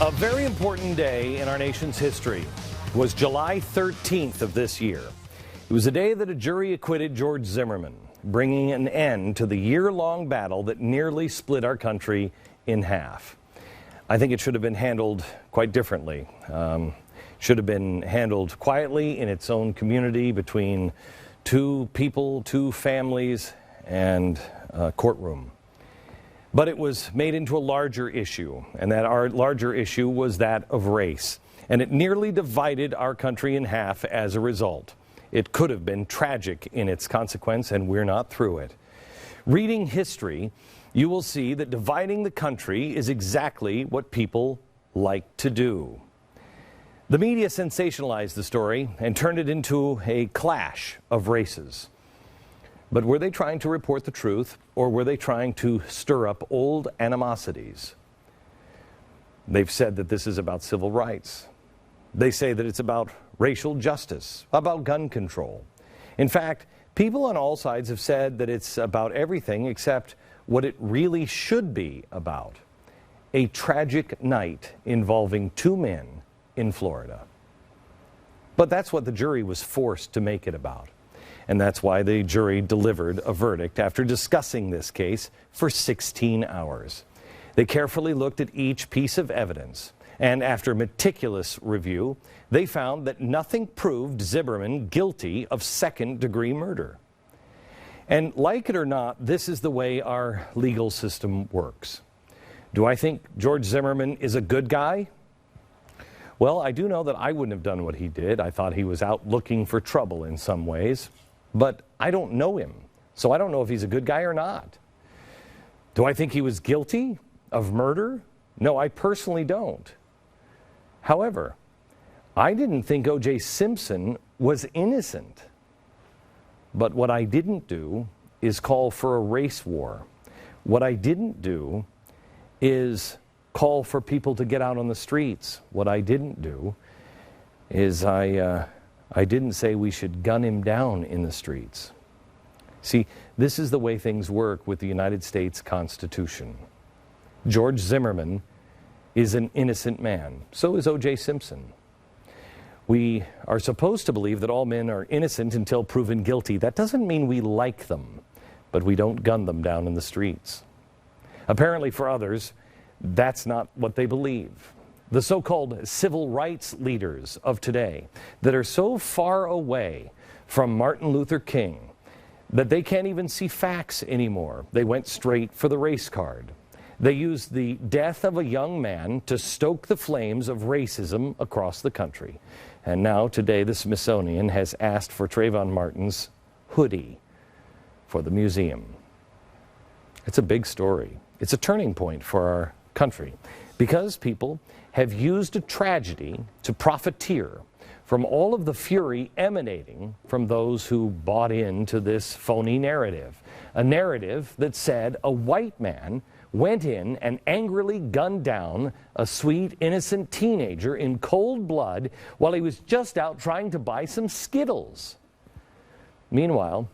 A very important day in our nation's history was July 13th of this year. It was the day that a jury acquitted George Zimmerman, bringing an end to the year-long battle that nearly split our country in half. I think it should have been handled quite differently. Should have been handled quietly in its own community between two people, two families, and a courtroom. But it was made into a larger issue, and that our larger issue was that of race. And it nearly divided our country in half as a result. It could have been tragic in its consequence, and we're not through it. Reading history, you will see that dividing the country is exactly what people like to do. The media sensationalized the story and turned it into a clash of races. But were they trying to report the truth, or were they trying to stir up old animosities? They've said that this is about civil rights. They say that it's about racial justice, about gun control. In fact, people on all sides have said that it's about everything except what it really should be about: a tragic night involving two men in Florida. But that's what the jury was forced to make it about. And that's why the jury delivered a verdict after discussing this case for 16 hours. They carefully looked at each piece of evidence, and after meticulous review, they found that nothing proved Zimmerman guilty of second-degree murder. And like it or not, this is the way our legal system works. Do I think George Zimmerman is a good guy? Well, I do know that I wouldn't have done what he did. I thought he was out looking for trouble in some ways. But I don't know him, so I don't know if he's a good guy or not. Do I think he was guilty of murder? No, I personally don't. However, I didn't think O.J. Simpson was innocent. But what I didn't do is call for a race war. What I didn't do is call for people to get out on the streets. What I didn't do is I didn't say we should gun him down in the streets. See, this is the way things work with the United States Constitution. George Zimmerman is an innocent man. So is O.J. Simpson. We are supposed to believe that all men are innocent until proven guilty. That doesn't mean we like them, but we don't gun them down in the streets. Apparently for others, that's not what they believe. The so-called civil rights leaders of today that are so far away from Martin Luther King that they can't even see facts anymore. They went straight for the race card. They used the death of a young man to stoke the flames of racism across the country. And now, today, the Smithsonian has asked for Trayvon Martin's hoodie for the museum. It's a big story. It's a turning point for our country because people have used a tragedy to profiteer from all of the fury emanating from those who bought into this phony narrative. A narrative that said a white man went in and angrily gunned down a sweet, innocent teenager in cold blood while he was just out trying to buy some Skittles. Meanwhile,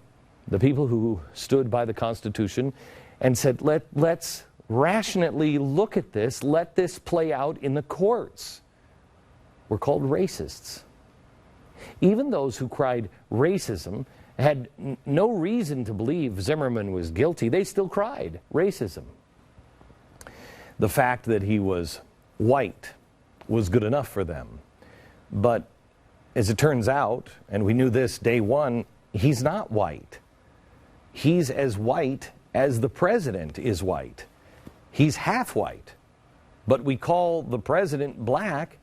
the people who stood by the Constitution and said, let's rationally look at this, let this play out in the courts, were called racists. Even those who cried racism had no reason to believe Zimmerman was guilty. They still cried racism. The fact that he was white was good enough for them. But as it turns out, and we knew this day one, he's not white. He's as white as the president is white. He's half white, but we call the president black,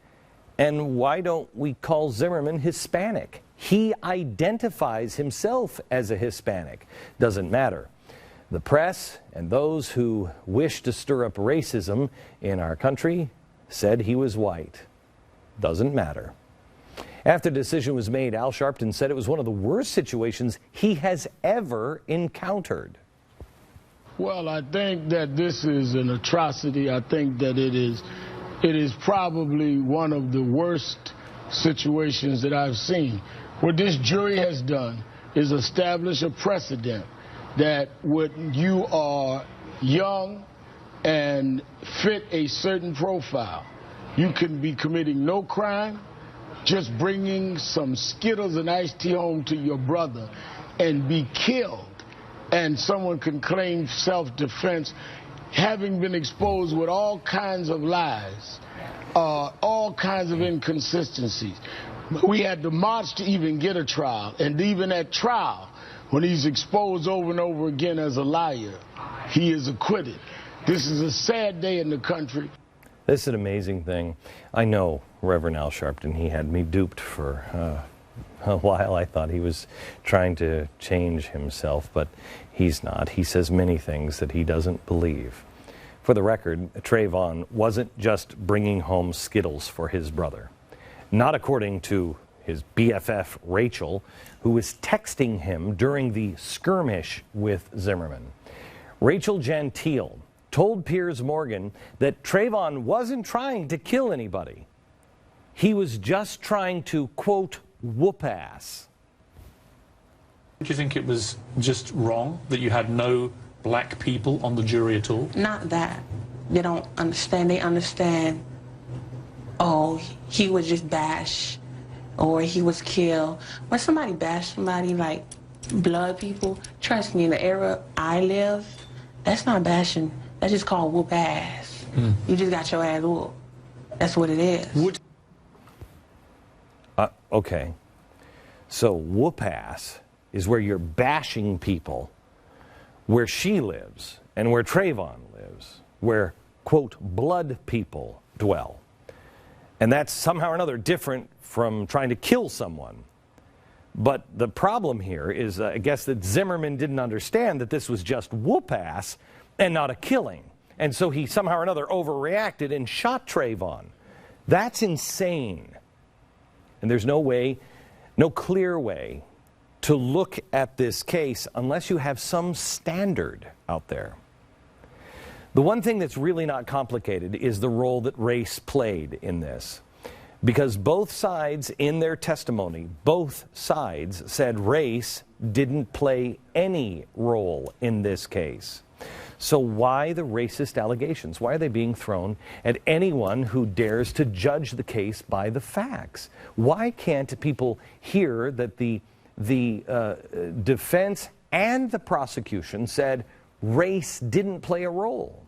and why don't we call Zimmerman Hispanic? He identifies himself as a Hispanic. Doesn't matter. The press and those who wish to stir up racism in our country said he was white. Doesn't matter. After the decision was made, Al Sharpton said it was one of the worst situations he has ever encountered. Well, I think that this is an atrocity. I think that it is probably one of the worst situations that I've seen. What this jury has done is establish a precedent that when you are young and fit a certain profile, You can be committing no crime, just bringing some Skittles and iced tea home to your brother and be killed, and someone can claim self-defense, having been exposed with all kinds of lies, all kinds of inconsistencies. We had to march to even get a trial, and even at trial, when he's exposed over and over again as a liar, he is acquitted. This is a sad day in the country. This is an amazing thing. I know Reverend Al Sharpton, he had me duped for a while. I thought he was trying to change himself, but he's not. He says many things that he doesn't believe. For the record, Trayvon wasn't just bringing home Skittles for his brother. Not according to his BFF, Rachel, who was texting him during the skirmish with Zimmerman. Rachel Gentile told Piers Morgan that Trayvon wasn't trying to kill anybody. He was just trying to, quote, whoop ass. Do you think it was just wrong that you had no black people on the jury at all? Not that. They don't understand. They understand, oh, he was just bashed or he was killed. When somebody bashed somebody like blood people, trust me, in the era I live, that's not bashing. That's just called whoop ass. You just got your ass whooped. That's what it is. Okay. So whoop ass is where you're bashing people where she lives and where Trayvon lives, where, quote, blood people dwell. And that's somehow or another different from trying to kill someone. But the problem here is, I guess, that Zimmerman didn't understand that this was just whoop ass and not a killing. And so he somehow or another overreacted and shot Trayvon. That's insane. And there's no way, no clear way to look at this case unless you have some standard out there. The one thing that's really not complicated is the role that race played in this. Because both sides in their testimony, both sides said race didn't play any role in this case. So why the racist allegations? Why are they being thrown at anyone who dares to judge the case by the facts? Why can't people hear that the defense and the prosecution said race didn't play a role?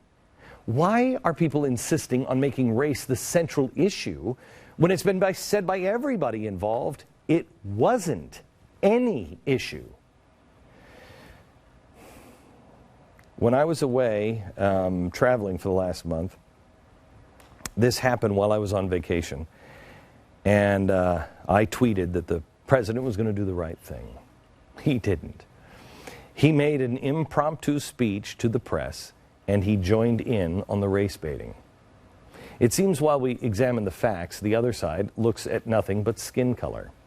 Why are people insisting on making race the central issue when it's been said by everybody involved it wasn't any issue? When I was away traveling for the last month, this happened while I was on vacation. And I tweeted that the president was going to do the right thing. He didn't. He made an impromptu speech to the press, and he joined in on the race baiting. It seems while we examine the facts, the other side looks at nothing but skin color.